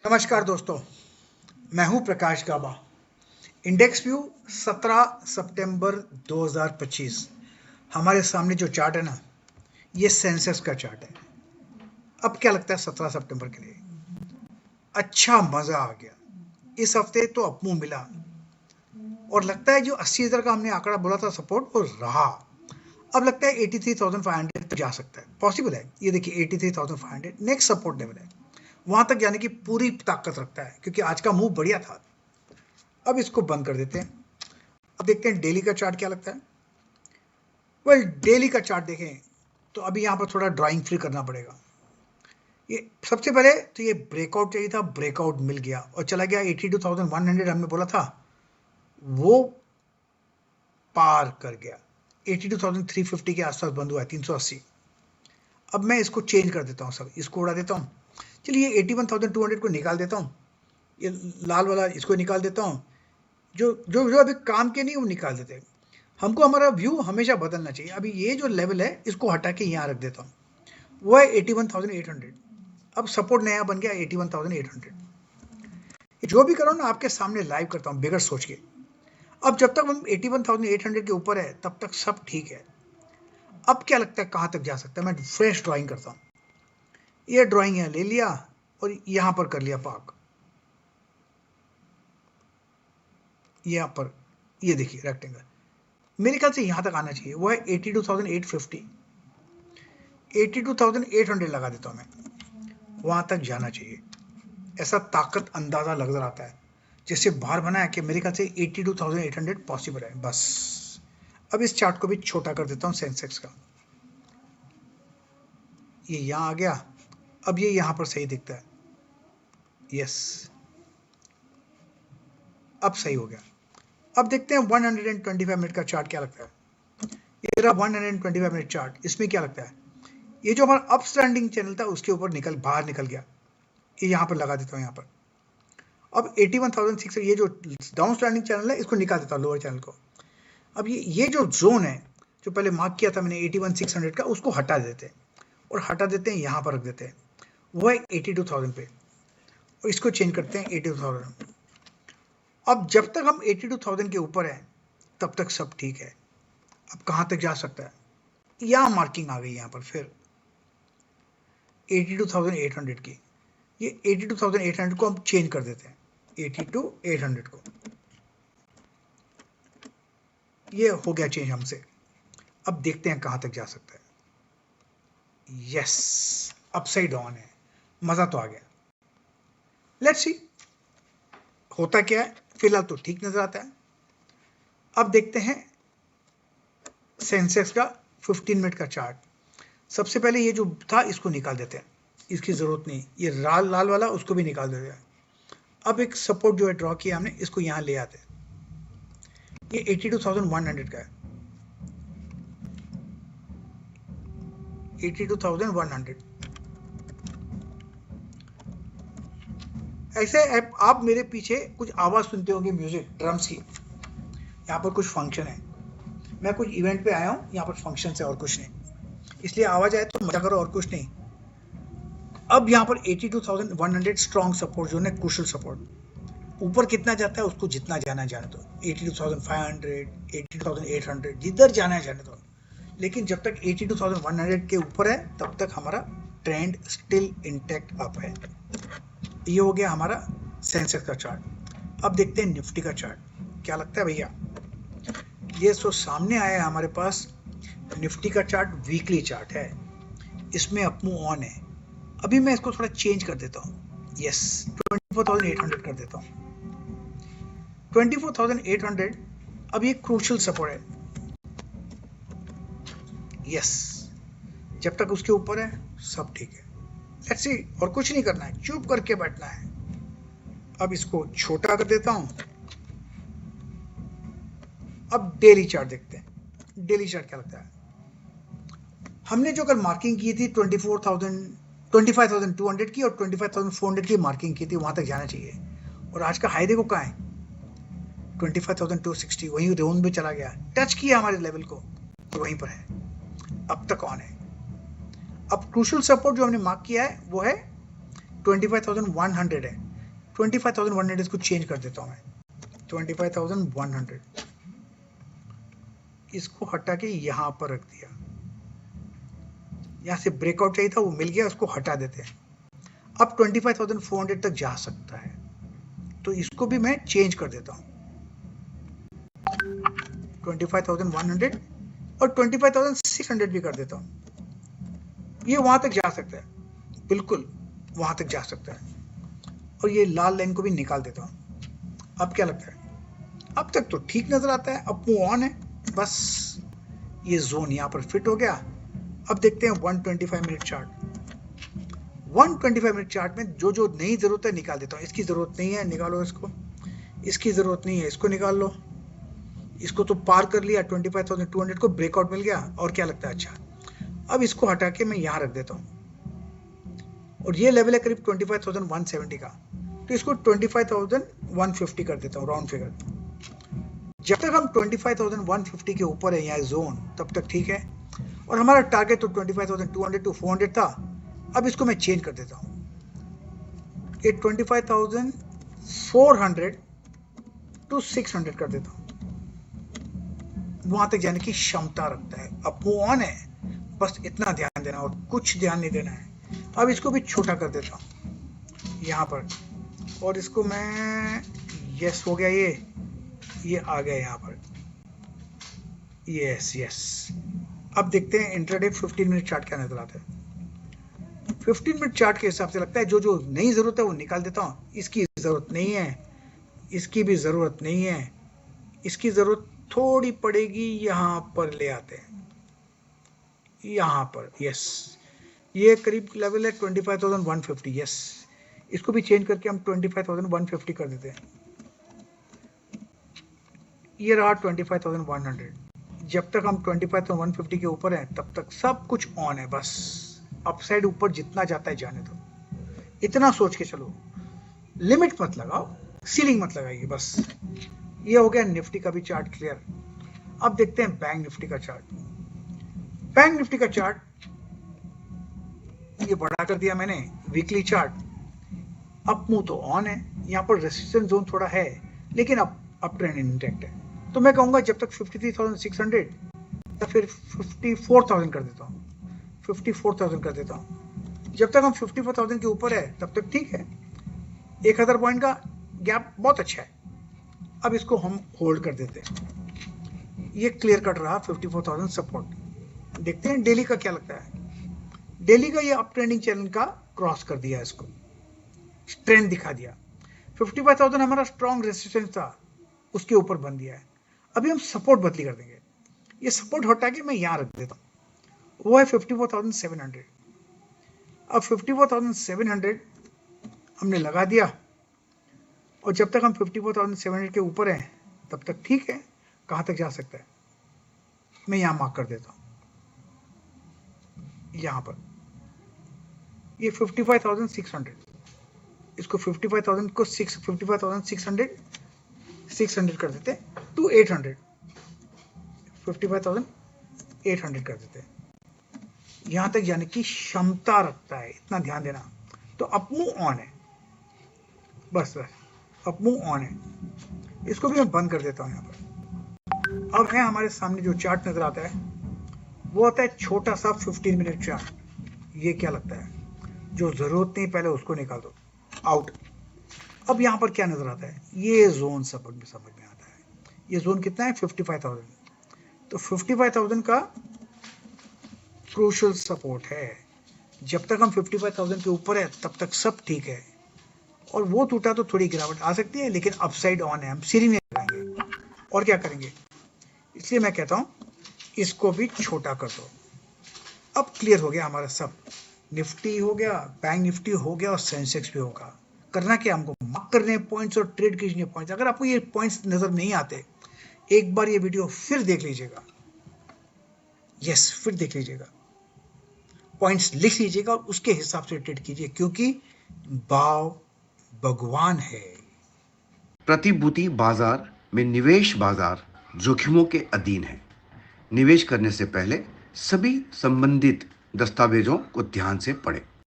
नमस्कार दोस्तों, मैं हूं प्रकाश गाबा। इंडेक्स व्यू 17 सितंबर 2025। हमारे सामने जो चार्ट है ना, ये सेंसेक्स का चार्ट है। अब क्या लगता है 17 सितंबर के लिए? अच्छा मजा आ गया। इस हफ्ते तो अपमूव मिला और लगता है जो 80,000 का हमने आंकड़ा बोला था सपोर्ट, वो रहा। अब लगता है 83,500 तक जा सकता है, पॉसिबल है। ये देखिए 83,500 नेक्स्ट सपोर्ट लेवल है, वहां तक जाने की पूरी ताकत रखता है क्योंकि आज का मूव बढ़िया था। अब इसको बंद कर देते हैं। अब देखते हैं डेली का चार्ट क्या लगता है। वेल, डेली का चार्ट देखें तो अभी यहां पर थोड़ा ड्राइंग फ्री करना पड़ेगा। ये सबसे पहले तो ये ब्रेकआउट चाहिए था, ब्रेकआउट मिल गया और चला गया 82,100। हमने बोला था वो पार कर गया। 82,350 के आसपास बंद हुआ है, 380। अब मैं इसको चेंज कर देता हूं, सब इसको उड़ा देता हूं। चलिए 81,200 को निकाल देता हूं, ये लाल वाला इसको निकाल देता हूं। जो जो जो अभी काम के नहीं वो निकाल देते हैं। हमको हमारा व्यू हमेशा बदलना चाहिए। अभी ये जो लेवल है इसको हटा के यहाँ रख देता हूँ, वो है 81,800। अब सपोर्ट नया बन गया 81,800। जो भी करो ना आपके सामने लाइव करता हूँ बगैर सोच के। अब जब तक हम 81,800 के ऊपर है तब तक सब ठीक है। अब क्या लगता है कहाँ तक जा सकता है? मैं फ्रेश ड्राइंग करता हूँ। ये ड्राइंग यहाँ ले लिया और यहाँ पर कर लिया पार्क। यहाँ पर ये देखिए रेक्टेंगल, मेरे ख्याल से यहाँ तक आना चाहिए, वो है 82,850। 82,800 लगा देता हूँ मैं, वहां तक जाना चाहिए। ऐसा ताकत अंदाजा लग रहा आता है जैसे बाहर बना है कि मेरे ख्याल से 82,800 पॉसिबल है। बस अब इस चार्ट को भी छोटा कर देता हूँ सेंसेक्स का। ये यहाँ आ गया, अब ये यहाँ पर सही दिखता है। यस, अब सही हो गया। अब देखते हैं 125 मिनट का चार्ट क्या लगता है। ये रहा 125 मिनट चार्ट। इसमें क्या लगता है? ये जो हमारा अप स्टैंडिंग चैनल था उसके ऊपर बाहर निकल गया। ये यहाँ पर लगा देता हूँ यहाँ पर। अब 81,600, ये जो डाउन स्टैंडिंग चैनल है इसको निकाल देता हूँ, लोअर चैनल को। अब ये जो जोन है जो पहले मार्क किया था मैंने 81,600 का, उसको हटा देते हैं और हटा देते हैं यहाँ पर रख देते हैं, वो है 82,000 पे। और इसको चेंज करते हैं 82,000। अब जब तक हम 82,000 के ऊपर है तब तक सब ठीक है। अब कहाँ तक जा सकता है? यहाँ मार्किंग आ गई यहाँ पर फिर 82,800 की। ये 82,800 को हम चेंज कर देते हैं 82,800 को। ये हो गया चेंज हमसे। अब देखते हैं कहां तक जा सकता है। यस, अपसाइड ऑन है, मजा तो आ गया। लेट्स सी होता क्या है। फिलहाल तो ठीक नजर आता है। अब देखते हैं सेंसेक्स का 15 मिनट का चार्ट। सबसे पहले ये जो था इसको निकाल देते हैं, इसकी जरूरत नहीं। ये लाल लाल वाला उसको भी निकाल देते हैं। अब एक सपोर्ट जो है ड्रॉ किया हमने, इसको यहां ले आते हैं। ये 82,100 का है, 82,100। ऐसे आप मेरे पीछे कुछ आवाज सुनते होंगे, म्यूजिक, ड्रम्स की। यहाँ पर कुछ फंक्शन है, मैं कुछ इवेंट पे आया हूँ, यहाँ पर फंक्शन है और कुछ नहीं, इसलिए आवाज आए तो मजा करो और कुछ नहीं। अब यहाँ पर 82,100 स्ट्रॉन्ग सपोर्ट जोन है, क्रूशियल सपोर्ट। ऊपर कितना जाता है उसको जितना जाना जाने दो, 82,500, 82,800, जिधर जाना है जाने दो। लेकिन जब तक 82,100 के ऊपर है तब तक हमारा ट्रेंड स्टिल इंटैक्ट अप है। ये हो गया हमारा सेंसेक्स का चार्ट। अब देखते हैं निफ्टी का चार्ट क्या लगता है भैया। ये सो सामने आया है हमारे पास। निफ्टी का चार्ट वीकली चार्ट है, इसमें अपमूव ऑन है। अभी मैं इसको थोड़ा चेंज कर देता हूँ। यस, 24,800 कर देता हूँ। 24,800 अब ये क्रूशियल सपोर्ट है। यस, जब तक उसके ऊपर है सब ठीक है। लेट्स सी, और कुछ नहीं करना है, चुप करके बैठना है। अब इसको छोटा कर देता हूं। अब डेली चार्ट देखते हैं। डेली चार्ट क्या लगता है? हमने जो कल मार्किंग की थी 25,200 की और 25,400 की मार्किंग की थी, वहां तक जाना चाहिए। और आज का हाई देखो कहाँ है, 25,260। वहीं जोन में चला गया, टच किया हमारे लेवल को, तो वहीं पर है, अब तक ऑन है। अब क्रूशियल सपोर्ट जो हमने मार्क किया है वो है 25,100 है। 25,100 इसको चेंज कर देता हूँ मैं, 25,100 इसको हटा के यहाँ पर रख दिया। यहाँ से ब्रेकआउट चाहिए था, वो मिल गया, उसको हटा देते हैं। अब 25,400 तक जा सकता है, तो इसको भी मैं चेंज कर देता हूँ, 25,100 और 25,600 भी कर देता हूँ। ये वहां तक जा सकता है, बिल्कुल वहां तक जा सकता है। और ये लाल लाइन को भी निकाल देता हूँ। अब क्या लगता है, अब तक तो ठीक नजर आता है, अब वो ऑन है, बस ये जोन यहाँ पर फिट हो गया। अब देखते हैं 125 मिनट चार्ट। 125 मिनट चार्ट में जो जो नई जरूरत है निकाल देता हूँ। इसकी जरूरत नहीं है, निकालो इसको। इसकी जरूरत नहीं है, इसको निकाल लो। इसको तो पार कर लिया, 25,200 को ब्रेकआउट मिल गया। और क्या लगता है, अच्छा अब इसको हटा के मैं यहाँ रख देता हूँ, और ये लेवल है करीब 25,170 का, तो इसको 25,150 कर देता हूँ, राउंड फिगर। जब तक हम 25,150 के ऊपर है यहाँ जोन, तब तक ठीक है। और हमारा टारगेट तो 25,200 to 400 था। अब इसको मैं चेंज कर देता हूँ, ये 25,400 to 600 कर देता हूँ। वहां तक जाने की क्षमता रखता है। अब वो ऑन है, बस इतना ध्यान देना और कुछ ध्यान नहीं देना है। अब इसको भी छोटा कर देता हूँ यहाँ पर, और इसको मैं, यस हो गया, ये आ गया यहाँ पर, यस यस। अब देखते हैं इंट्राडे 15 मिनट चार्ट क्या नजर आता है। 15 मिनट चार्ट के हिसाब से लगता है जो जो नई जरूरत है वो निकाल देता हूँ। इसकी जरूरत नहीं है, इसकी भी जरूरत नहीं है, इसकी जरूरत थोड़ी पड़ेगी, यहाँ पर ले आते हैं, यहाँ पर, यस। ये करीब लेवल है 25,150, यस। इसको भी चेंज करके हम 25,150 कर देते हैं। ये रहा 25,100। जब तक हम 25,150 के ऊपर हैं तब तक सब कुछ ऑन है, बस अपसाइड ऊपर जितना जाता है जाने दो। इतना सोच के चलो, लिमिट मत लगाओ, सीलिंग मत लगाइए, बस। ये हो गया निफ्टी का भी चार्ट क्लियर। अब देखते हैं बैंक निफ्टी का चार्ट। बैंक निफ्टी का चार्ट ये बड़ा कर दिया मैंने, वीकली चार्ट। अप मूव तो ऑन है, यहाँ पर रेजिस्टेंस जोन थोड़ा है, लेकिन अप ट्रेंड इंटैक्ट है। तो मैं कहूंगा जब तक 53,600 या फिर 54,000 कर देता हूँ, 54,000 कर देता हूँ। जब तक हम 54,000 के ऊपर है तब तक ठीक है। 1,000 पॉइंट का गैप बहुत अच्छा है। अब इसको हम होल्ड कर देते हैं। ये क्लियर कट रहा 54,000 सपोर्ट। देखते हैं डेली का क्या लगता है। डेली का ये अप ट्रेंडिंग चैनल का क्रॉस कर दिया, इसको ट्रेंड दिखा दिया। 55,000 हमारा स्ट्रॉन्ग रेजिस्टेंस था, उसके ऊपर बन दिया है। अभी हम सपोर्ट बदली कर देंगे। ये सपोर्ट हटा के मैं यहाँ रख देता हूँ, वो है 54,700। अब 54,700 हमने लगा दिया, और जब तक हम 54,700 के ऊपर हैं तब तक ठीक है। कहाँ तक जा सकता है, मैं यहाँ मार्क कर देता हूँ, यहाँ पर ये 55,600। इसको 55,000 को 55,600 कर देते टू 800, 55,800 कर देते। यहाँ तक जाने की क्षमता रखता है, इतना ध्यान देना। तो अप मूव ऑन है, बस अप मूव ऑन है। इसको भी मैं बंद कर देता हूँ यहाँ पर। अब है हमारे सामने जो चार्ट नजर आता है, वो आता है छोटा सा 15 मिनट चार्ट। ये क्या लगता है, जो जरूरत नहीं पहले उसको निकाल दो, आउट। अब यहाँ पर क्या नजर आता है, ये जोन समझ में आता है। ये जोन कितना है, 55,000। तो 55,000 का क्रूशियल सपोर्ट है। जब तक हम 55,000 के ऊपर है तब तक सब ठीक है। और वो टूटा तो थोड़ी गिरावट आ सकती है, लेकिन अपसाइड ऑन है, हम सीढ़ी नहीं लगाएंगे। और क्या करेंगे, इसलिए मैं कहता हूं इसको भी छोटा कर दो। अब क्लियर हो गया हमारा सब। निफ्टी हो गया, बैंक निफ्टी हो गया, और सेंसेक्स भी होगा। करना क्या, हमको मार्क करने पॉइंट्स और ट्रेड कीजिए पॉइंट्स। अगर आपको ये पॉइंट्स नजर नहीं आते, एक बार ये वीडियो फिर देख लीजिएगा। यस, फिर देख लीजिएगा, पॉइंट्स लिख लीजिएगा और उसके हिसाब से ट्रेड कीजिए, क्योंकि भाव भगवान है। प्रतिभूति बाजार में निवेश बाजार जोखिमों के अधीन है। निवेश करने से पहले सभी संबंधित दस्तावेजों को ध्यान से पढ़ें।